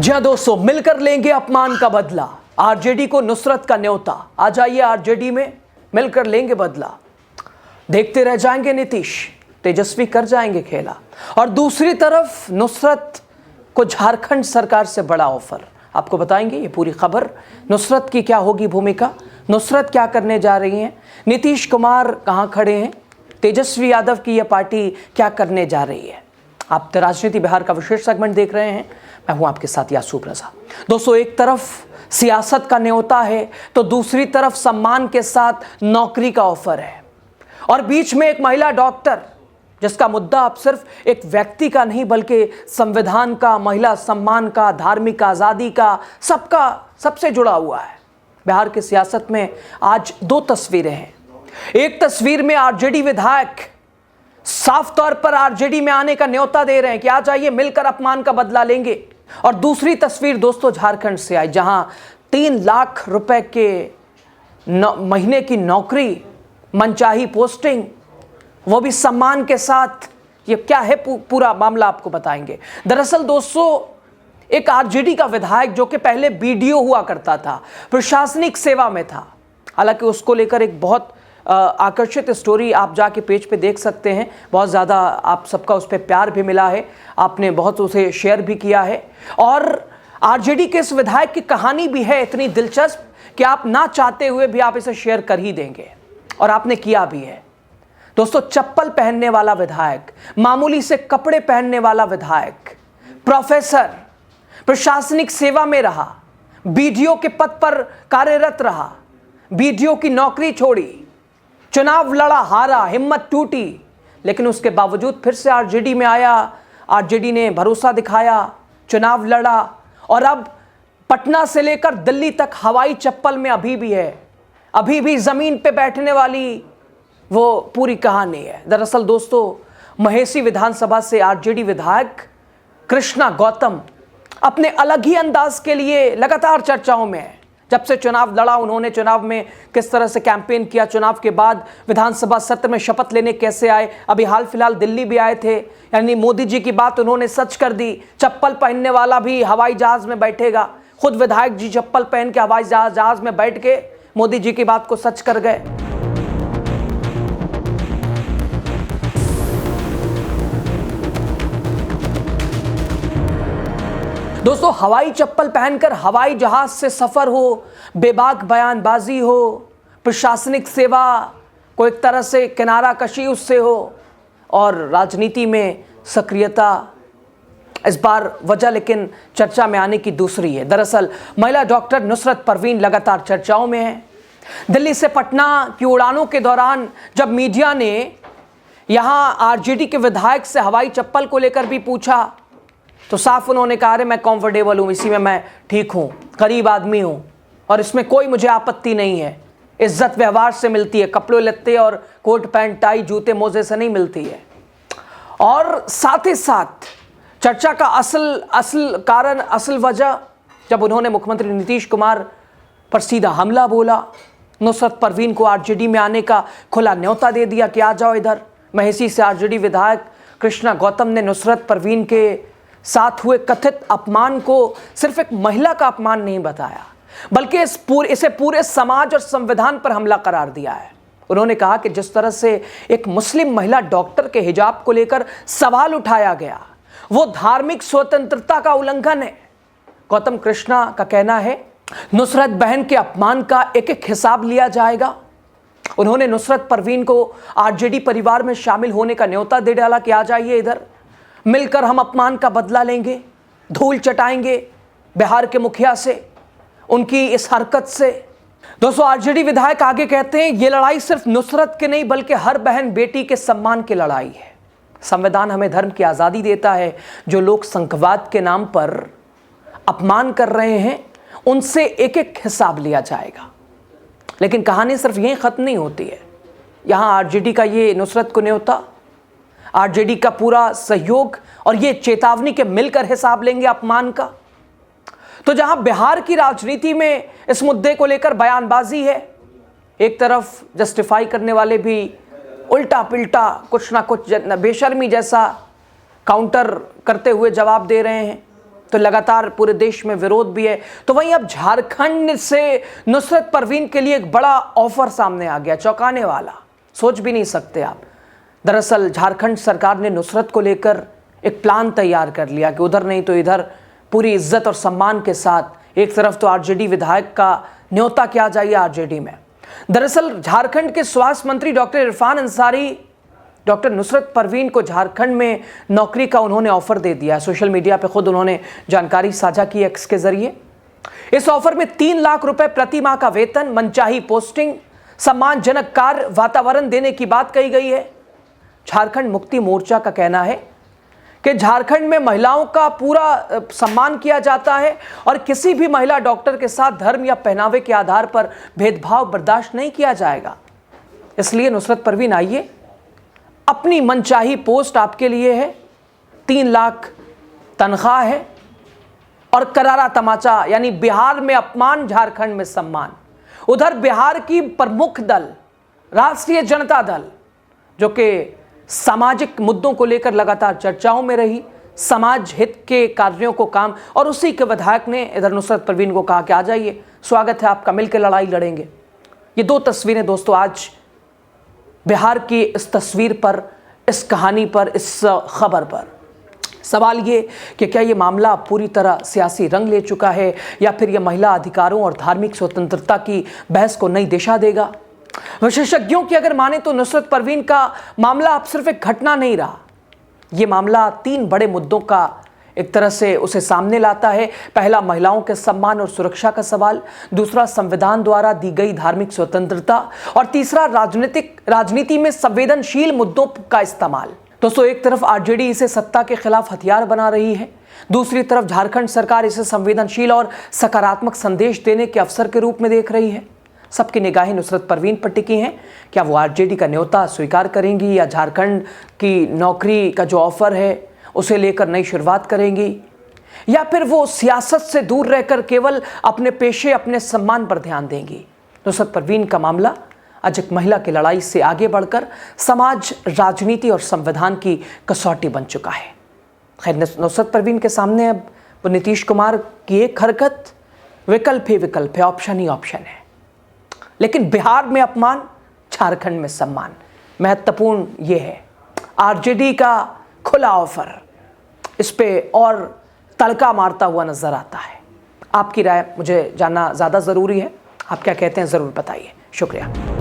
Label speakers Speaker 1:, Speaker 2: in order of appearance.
Speaker 1: जी हाँ दोस्तों, मिलकर लेंगे अपमान का बदला। आरजेडी को नुसरत का न्योता। आ जाइए आरजेडी में, मिलकर लेंगे बदला। देखते रह जाएंगे नीतीश, तेजस्वी कर जाएंगे खेला। और दूसरी तरफ नुसरत को झारखंड सरकार से बड़ा ऑफर। आपको बताएंगे ये पूरी खबर। नुसरत की क्या होगी भूमिका, नुसरत क्या करने जा रही हैं, नीतीश कुमार कहाँ खड़े हैं, तेजस्वी यादव की यह पार्टी क्या करने जा रही है। आप राजनीति बिहार का विशेष सेगमेंट देख रहे हैं। मैं हूं आपके साथ यासूब रजा। दोस्तों, एक तरफ सियासत का न्योता है तो दूसरी तरफ सम्मान के साथ नौकरी का ऑफर है। और बीच में एक महिला डॉक्टर जिसका मुद्दा अब सिर्फ एक व्यक्ति का नहीं बल्कि संविधान का, महिला सम्मान का, धार्मिक आज़ादी का, सबसे जुड़ा हुआ है। बिहार की सियासत में आज दो तस्वीरें हैं। एक तस्वीर में आरजेडी विधायक साफ तौर पर आरजेडी में आने का न्योता दे रहे हैं कि आ जाइए, मिलकर अपमान का बदला लेंगे। और दूसरी तस्वीर दोस्तों झारखंड से आई, जहां 3 लाख रुपए के महीने की नौकरी, मनचाही पोस्टिंग, वो भी सम्मान के साथ। ये क्या है पूरा मामला आपको बताएंगे। दरअसल दोस्तों, एक आरजेडी का विधायक जो कि पहले बीडीओ हुआ करता था, प्रशासनिक सेवा में था। हालांकि उसको लेकर एक बहुत आकर्षित स्टोरी आप जाके पेज पे देख सकते हैं। बहुत ज़्यादा आप सबका उस पर प्यार भी मिला है, आपने बहुत उसे शेयर भी किया है। और आरजेडी के इस विधायक की कहानी भी है इतनी दिलचस्प कि आप ना चाहते हुए भी आप इसे शेयर कर ही देंगे, और आपने किया भी है। दोस्तों, चप्पल पहनने वाला विधायक, मामूली से कपड़े पहनने वाला विधायक, प्रोफेसर, प्रशासनिक सेवा में रहा, बीडीओ के पद पर कार्यरत रहा, बीडीओ की नौकरी छोड़ी, चुनाव लड़ा, हारा, हिम्मत टूटी, लेकिन उसके बावजूद फिर से आरजेडी में आया। आरजेडी ने भरोसा दिखाया, चुनाव लड़ा, और अब पटना से लेकर दिल्ली तक हवाई चप्पल में अभी भी है, अभी भी जमीन पे बैठने वाली वो पूरी कहानी है। दरअसल दोस्तों, महेसी विधानसभा से आरजेडी विधायक कृष्णा गौतम अपने अलग ही अंदाज के लिए लगातार चर्चाओं में है। जब से चुनाव लड़ा, उन्होंने चुनाव में किस तरह से कैंपेन किया, चुनाव के बाद विधानसभा सत्र में शपथ लेने कैसे आए, अभी हाल फिलहाल दिल्ली भी आए थे, यानी मोदी जी की बात उन्होंने सच कर दी। चप्पल पहनने वाला भी हवाई जहाज में बैठेगा। खुद विधायक जी चप्पल पहन के हवाई जहाज में बैठ के मोदी जी की बात को सच कर गए। दोस्तों, हवाई चप्पल पहनकर हवाई जहाज से सफर हो, बेबाक बयानबाजी हो, प्रशासनिक सेवा को एक तरह से किनारा कशी उससे हो, और राजनीति में सक्रियता। इस बार वजह लेकिन चर्चा में आने की दूसरी है। दरअसल महिला डॉक्टर नुसरत परवीन लगातार चर्चाओं में है। दिल्ली से पटना की उड़ानों के दौरान जब मीडिया ने यहां आरजेडी के विधायक से हवाई चप्पल को लेकर भी पूछा, तो साफ उन्होंने कहा, अरे मैं कंफर्टेबल हूँ, इसी में मैं ठीक हूँ, करीब आदमी हूँ, और इसमें कोई मुझे आपत्ति नहीं है। इज्जत व्यवहार से मिलती है, कपड़े लत्ते और कोट पैंट टाई जूते मोजे से नहीं मिलती है। और साथ ही साथ चर्चा का असल कारण, असल वजह, जब उन्होंने मुख्यमंत्री नीतीश कुमार पर सीधा हमला बोला, नुसरत परवीन को आरजेडी में आने का खुला न्योता दे दिया कि आ जाओ इधर। महेसी से आरजेडी विधायक कृष्णा गौतम ने नुसरत परवीन के साथ हुए कथित अपमान को सिर्फ एक महिला का अपमान नहीं बताया, बल्कि इसे पूरे समाज और संविधान पर हमला करार दिया है। उन्होंने कहा कि जिस तरह से एक मुस्लिम महिला डॉक्टर के हिजाब को लेकर सवाल उठाया गया, वो धार्मिक स्वतंत्रता का उल्लंघन है। गौतम कृष्णा का कहना है, नुसरत बहन के अपमान का एक एक हिसाब लिया जाएगा। उन्होंने नुसरत परवीन को आरजेडी परिवार में शामिल होने का न्योता दे डाला कि आ जाइए इधर, मिलकर हम अपमान का बदला लेंगे, धूल चटाएंगे बिहार के मुखिया से, उनकी इस हरकत से। दोस्तों, आरजेडी विधायक आगे कहते हैं, ये लड़ाई सिर्फ नुसरत के नहीं बल्कि हर बहन बेटी के सम्मान की लड़ाई है। संविधान हमें धर्म की आज़ादी देता है। जो लोग संघवाद के नाम पर अपमान कर रहे हैं, उनसे एक एक हिसाब लिया जाएगा। लेकिन कहानी सिर्फ यहीं खत्म नहीं होती है। यहाँ आरजेडी का ये नुसरत को न्योता, आरजेडी का पूरा सहयोग और ये चेतावनी के मिलकर हिसाब लेंगे अपमान का। तो जहां बिहार की राजनीति में इस मुद्दे को लेकर बयानबाजी है, एक तरफ जस्टिफाई करने वाले भी उल्टा पिल्टा कुछ ना कुछ बेशर्मी जैसा काउंटर करते हुए जवाब दे रहे हैं, तो लगातार पूरे देश में विरोध भी है। तो वहीं अब झारखंड से नुसरत परवीन के लिए एक बड़ा ऑफर सामने आ गया, चौंकाने वाला, सोच भी नहीं सकते आप। दरअसल झारखंड सरकार ने नुसरत को लेकर एक प्लान तैयार कर लिया कि उधर नहीं तो इधर पूरी इज्जत और सम्मान के साथ एक तरफ तो आरजेडी विधायक का न्योता किया जाइए आरजेडी में। दरअसल झारखंड के स्वास्थ्य मंत्री डॉक्टर इरफान अंसारी डॉक्टर नुसरत परवीन को झारखंड में नौकरी का उन्होंने ऑफर दे दिया है। सोशल मीडिया पे खुद उन्होंने जानकारी साझा की एक्स के जरिए। इस ऑफर में 3 लाख रुपए प्रति माह का वेतन, मनचाही पोस्टिंग, सम्मानजनक कार्य वातावरण देने की बात कही गई है। झारखंड मुक्ति मोर्चा का कहना है कि झारखंड में महिलाओं का पूरा सम्मान किया जाता है और किसी भी महिला डॉक्टर के साथ धर्म या पहनावे के आधार पर भेदभाव बर्दाश्त नहीं किया जाएगा। इसलिए नुसरत परवीन आइए, अपनी मनचाही पोस्ट आपके लिए है, 3 लाख तनख्वाह है और करारा तमाचा, यानी बिहार में अपमान, झारखंड में सम्मान। उधर बिहार की प्रमुख दल राष्ट्रीय जनता दल, जो कि सामाजिक मुद्दों को लेकर लगातार चर्चाओं में रही, समाज हित के कार्यों को काम, और उसी के विधायक ने इधर नुसरत परवीन को कहा कि आ जाइए, स्वागत है आपका, मिलकर लड़ाई लड़ेंगे। ये 2 तस्वीरें दोस्तों आज बिहार की इस तस्वीर पर, इस कहानी पर, इस खबर पर। सवाल ये कि क्या ये मामला पूरी तरह सियासी रंग ले चुका है या फिर यह महिला अधिकारों और धार्मिक स्वतंत्रता की बहस को नई दिशा देगा। विशेषज्ञों की अगर माने तो नुसरत परवीन का मामला अब सिर्फ एक घटना नहीं रहा, ये मामला 3 बड़े मुद्दों का एक तरह से उसे सामने लाता है। पहला, महिलाओं के सम्मान और सुरक्षा का सवाल, दूसरा, संविधान द्वारा दी गई धार्मिक स्वतंत्रता, और तीसरा, राजनीति में संवेदनशील मुद्दों का इस्तेमाल। दोस्तों, एक तरफ आरजेडी इसे सत्ता के खिलाफ हथियार बना रही है, दूसरी तरफ झारखंड सरकार इसे संवेदनशील और सकारात्मक संदेश देने के अवसर के रूप में देख रही है। सबकी निगाहें नुसरत परवीन पर टिकी हैं। क्या वो आरजेडी का न्योता स्वीकार करेंगी या झारखंड की नौकरी का जो ऑफर है उसे लेकर नई शुरुआत करेंगी, या फिर वो सियासत से दूर रहकर केवल अपने पेशे, अपने सम्मान पर ध्यान देंगी। नुसरत परवीन का मामला आज एक महिला की लड़ाई से आगे बढ़कर समाज, राजनीति और संविधान की कसौटी बन चुका है। खैर, नुसरत परवीन के सामने अब वो नीतीश कुमार की एक हरकत विकल्प ही विकल्प है, ऑप्शन ही ऑप्शन है। लेकिन बिहार में अपमान, झारखंड में सम्मान, महत्वपूर्ण ये है। आरजेडी का खुला ऑफर इस पे और तड़का मारता हुआ नजर आता है। आपकी राय मुझे जानना ज़्यादा ज़रूरी है, आप क्या कहते हैं ज़रूर बताइए। शुक्रिया।